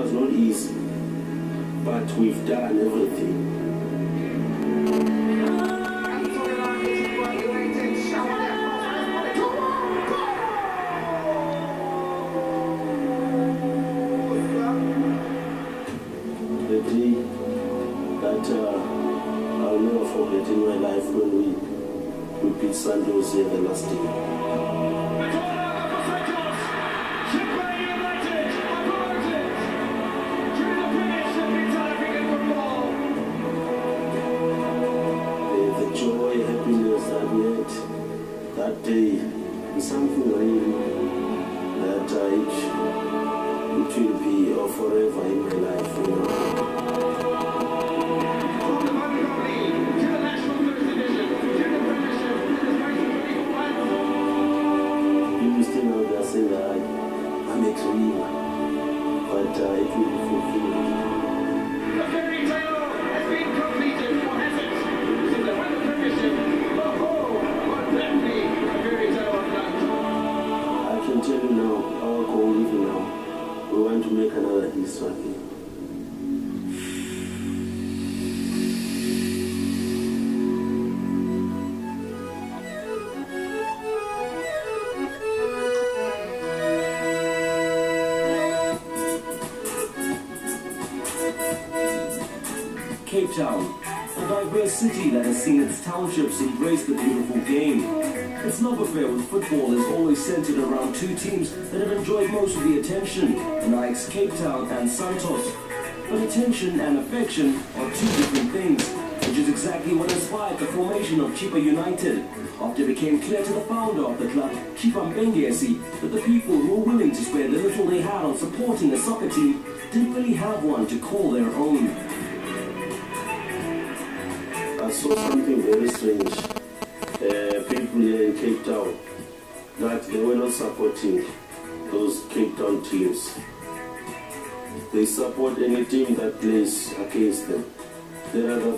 was not easy, but we've done everything. The day that I'll never forget in my life when we beat Santos here the last day. That day is something really that it will be forever in my life, you know. People still out there saying that I'm a dreamer, but it will be fulfilled. The fairy tale has been completed for Essex. So they won the premiership. I can tell you now, our goal even now, we want to make another history. Cape Town, a diverse city that has seen its townships embrace the beautiful game. Its love affair with football is always centered around two teams that have enjoyed most of the attention, the Nikes Cape Town and Santos. But attention and affection are two different things, which is exactly what inspired the formation of Chippa United, after it became clear to the founder of the club, Chippa that the people who were willing to spare the little they had on supporting a soccer team didn't really have one to call their own. I saw something very strange. People here in Cape Town, that they were not supporting those Cape Town teams. They support any team that plays against them. There are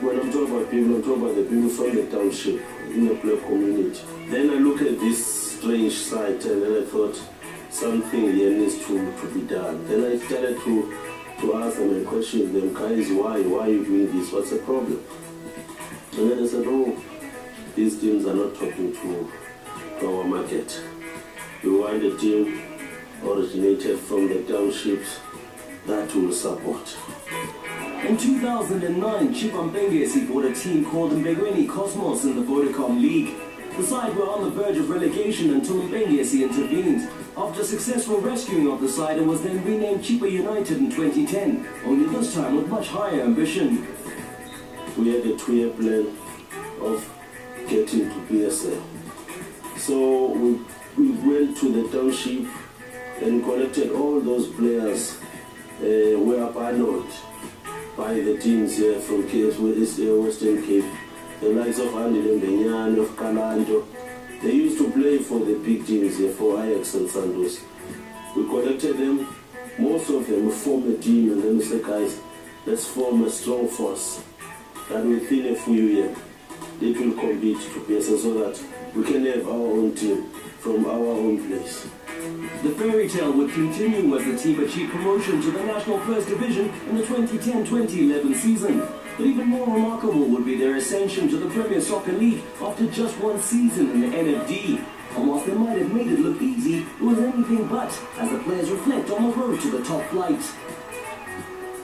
when I'm talking about people, I'm talking about the people from the township, in the black community. Then I look at this strange sight and then I thought something here needs to be done. Then I started to ask them and question them, guys, why are you doing this? What's the problem? And then I said, these teams are not talking to our market. We want a team originated from the townships that will support. In 2009, Chippa bought a team called Mbegweni Cosmos in the Vodacom League. The side were on the verge of relegation until Mbengesi intervened. After successful rescuing of the side, it was then renamed Chippa United in 2010, only this time with much higher ambition. We had a 2-year plan of getting to PSL. So we went to the township and collected all those players were abandoned by the teams here from Western Cape. The likes of Andy Lembenyane, of Kalanto. They used to play for the big teams here, for Ajax and Santos. We collected them, most of them formed a team, and then we said, guys, let's form a strong force that within a few years it will compete to PSL so that we can have our own team from our own place. The fairy tale would continue as the team achieved promotion to the National First Division in the 2010-2011 season. But even more remarkable would be their ascension to the Premier Soccer League after just one season in the NFD. And whilst they might have made it look easy, it was anything but, as the players reflect on the road to the top flight.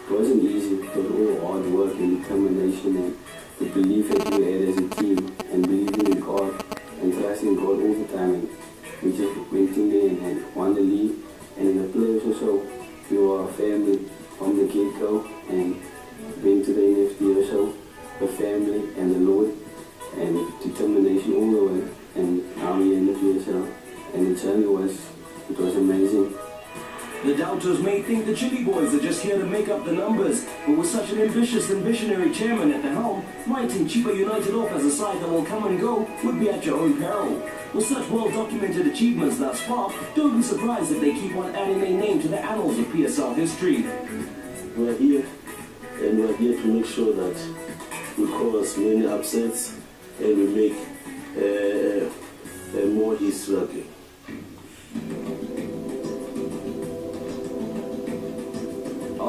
It wasn't easy, it was all hard work and determination and the belief that we had as a team and believing in God and trusting God all the time. And we just went in there and won the league, and in the players also, we were a family from the get-go and went to the NFD also, the family and the Lord and determination all the way, and now we're in the PSL and the journey was amazing. The doubters may think the Chili Boys are just here to make up the numbers, but with such an ambitious and visionary chairman at the helm, writing Chippa United off as a side that will come and go would be at your own peril. With such well-documented achievements thus far, don't be surprised if they keep on adding their name to the annals of PSL history. We're here, and we're here to make sure that we cause many upsets and we make more history.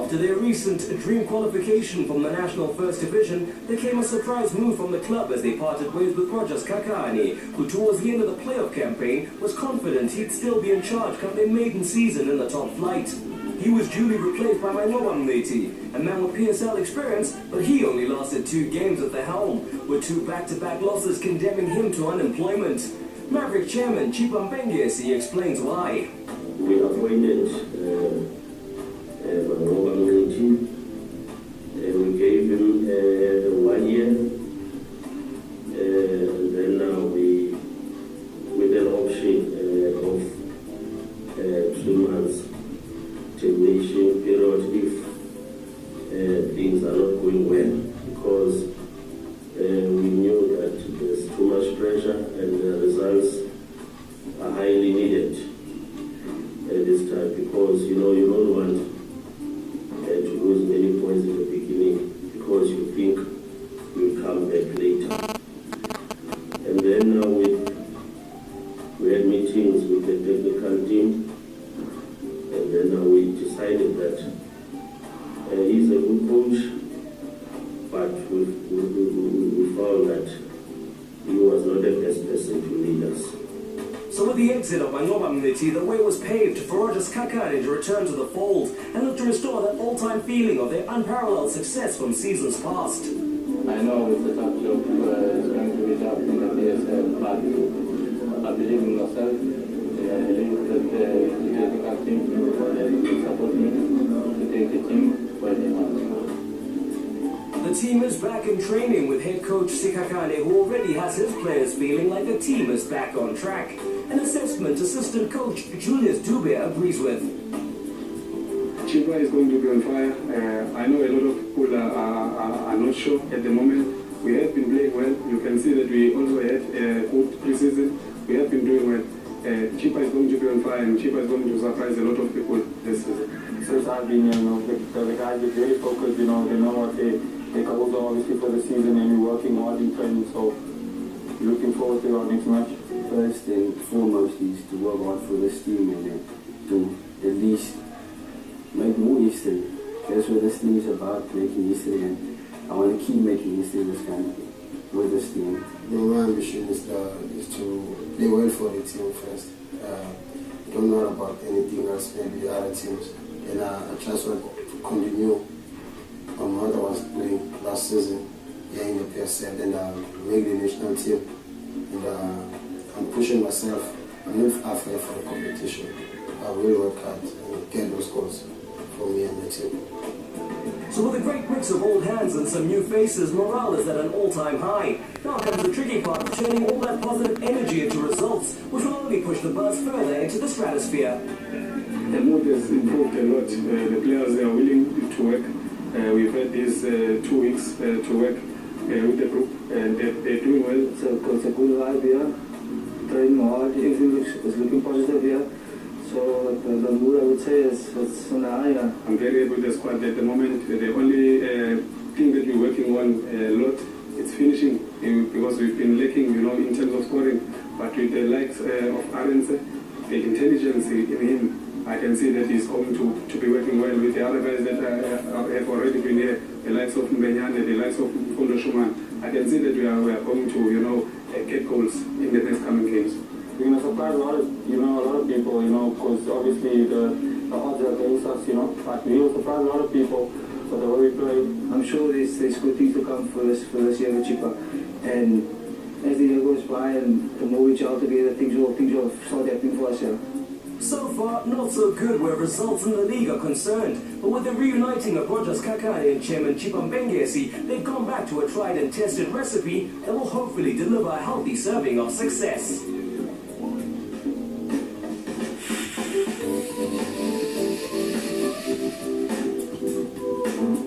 After their recent dream qualification from the National First Division, there came a surprise move from the club as they parted ways with Rogers Kakani, who towards the end of the playoff campaign was confident he'd still be in charge come their maiden season in the top flight. He was duly replaced by Mangoba Mleti, a man with PSL experience, but he only lasted 2 games at the helm, with 2 back-to-back losses condemning him to unemployment. Maverick chairman Chippa Story explains why. We appointed Mangoba Mleti. We gave him 1 year, and then we with an option of 2 months termination period if things are not going well, because we knew that there's too much pressure and the results are highly needed at this time, because you don't want to lose many points in the beginning because you think you'll come back later. And then we had meetings with the technical team, and then we decided that he's a good coach, but we found that he was not the best person to lead us. So with the exit of Mangoba Mleti, the way was paved for Rogers Kakani to return to the fold and look to restore that all-time feeling of their unparalleled success from seasons past. I know it's a tough job, it's going to be tough in the PSL, but I believe in myself. I believe that the technical team will support me to take the team where they want. The team is back in training with head coach Sikakane, who already has his players feeling like the team is back on track. An assessment assistant coach Julius Dube agrees with. Chippa is going to be on fire. I know a lot of people are not sure at the moment. We have been playing well. You can see that we also had a good preseason. We have been doing well. Chippa is going to be on fire, and Chippa is going to surprise a lot of people this season. Since I've been here, the guys are very focused, they know what their goals are obviously for the season, and we're working hard in training, so looking forward to our next match. First and foremost is to work hard for this team and to at least make more history. That's what this team is about, making history, and I want to keep making history this kind with this team. My ambition is to play well for the team first. Don't know about anything else, maybe other teams. And I just want to continue on what I was playing last season here in the PSL, and make the national team. And I'm pushing myself. I'm not afraid for the competition. I will work hard and get those goals for me and the team. So with a great mix of old hands and some new faces, morale is at an all-time high. Now comes the tricky part of turning all that positive energy into results, which will only push the buzz further into the stratosphere. The mood has improved a lot. The players are willing to work. We've had these 2 weeks to work with the group, and they're doing well. So it's a good vibe here. Training hard, everything is looking positive here. So the mood, I would say, is on the high. I'm very happy with the squad at the moment. The only thing that we're working on a lot is finishing, because we've been lacking, in terms of scoring. But with the likes of Arens, the intelligence in him, I can see that he's going to be working well with the other guys that have already been here, the likes of Mbenyane, the likes of Kondo Shuman. I can see that we are going to, get goals in the next coming games. We're going to surprise a lot of people, because obviously the odds are against us, but we will surprise a lot of people for the way we play. I'm sure there's good things to come for this year with Chippa. And as the year goes by and the more we gel together, things will start happening for us here. So far, not so good where results in the league are concerned. But with the reuniting of Rogers Kakani and chairman Chippa Story, they've gone back to a tried and tested recipe that will hopefully deliver a healthy serving of success.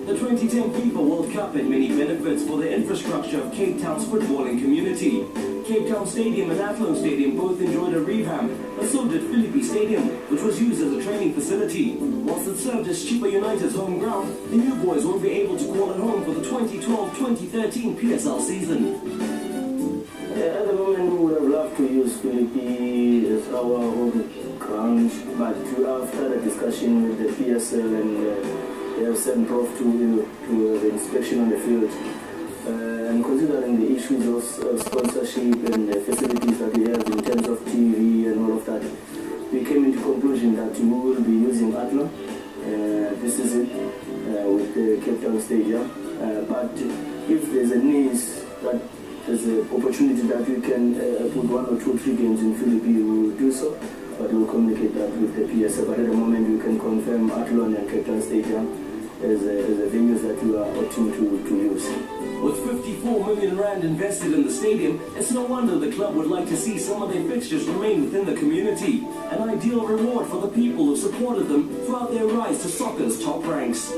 The 2010 FIFA World Cup had many benefits for the infrastructure of Cape Town's footballing community. Cape Town Stadium and Athlone Stadium both enjoyed a revamp, but so did Philippi Stadium, which was used as a training facility. Whilst it served as Chippa United's home ground, the new boys won't be able to call it home for the 2012-2013 PSL season. At the moment, we would have loved to use Philippi as our home ground, but after the discussion with the PSL and they have sent Prof to the inspection on the field. And considering the issues of sponsorship and the facilities that we have in terms of TV and all of that, we came into conclusion that we will be using Atlo this season with the Cape Town Stadium. But if there's a need that there's an opportunity that we can put 1 or 2 or 3 games in Philippines, we will do so. But we'll communicate that with the PSA. But at the moment, we can confirm Athlone and Cape Town Stadium as the venues that we are opting to use. With 54 million rand invested in the stadium, it's no wonder the club would like to see some of their fixtures remain within the community. An ideal reward for the people who supported them throughout their rise to soccer's top ranks.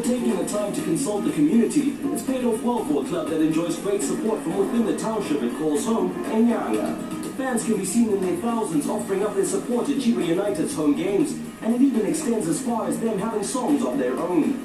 Taking the time to consult the community, it's paid off well for a club that enjoys great support from within the township it calls home, Enyanga. Fans can be seen in their thousands offering up their support at Chippa United's home games, and it even extends as far as them having songs of their own.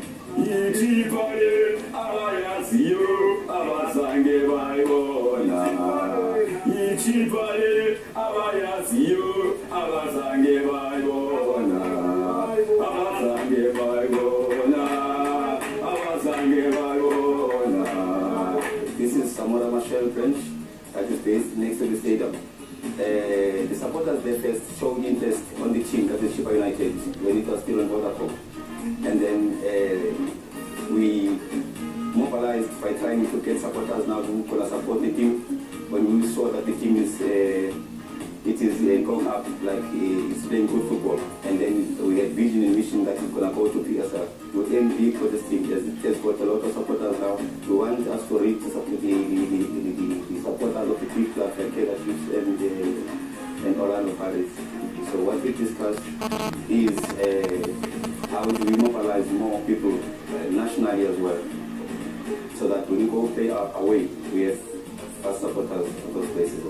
This is Samora Marshall French that is based next to the stadium. The supporters there first showed interest on the team, that is Chippa United, when it was still on Vodacom. And then we mobilized by trying to get supporters now who could support the team. When we saw that the team is going up, like it's playing good football, and then we had vision and mission that it's gonna go to PSL. We aim big for this team. It has got a lot of supporters now. We want us to reach the supporters of the big clubs like Kaizer Chiefs and Orlando Pirates. So what we discussed is how do we mobilize more people nationally as well, so that when we go play away, we have fast supporters of those places.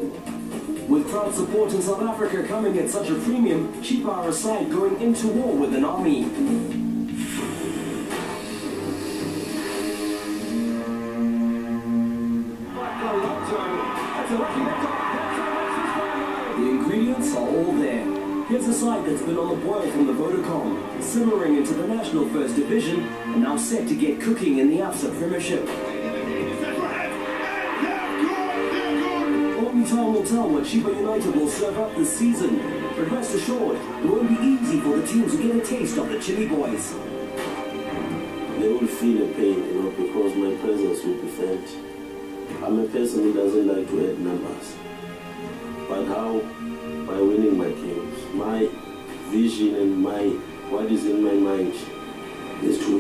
With crowd support in South Africa coming at such a premium, Chippa are a side going into war with an army. The ingredients are all there. Here's a side that's been on the boil from the Vodacom, simmering into the National First Division, and now set to get cooking in the AFSA Premiership. Only time will tell what Chippa United will serve up this season, but rest assured, it won't be easy for the team to get a taste of the Chili Boys. They will feel the pain, because my presence will be felt. I'm a person who doesn't like to add numbers. But how? By winning my games. My vision and what is in my mind is to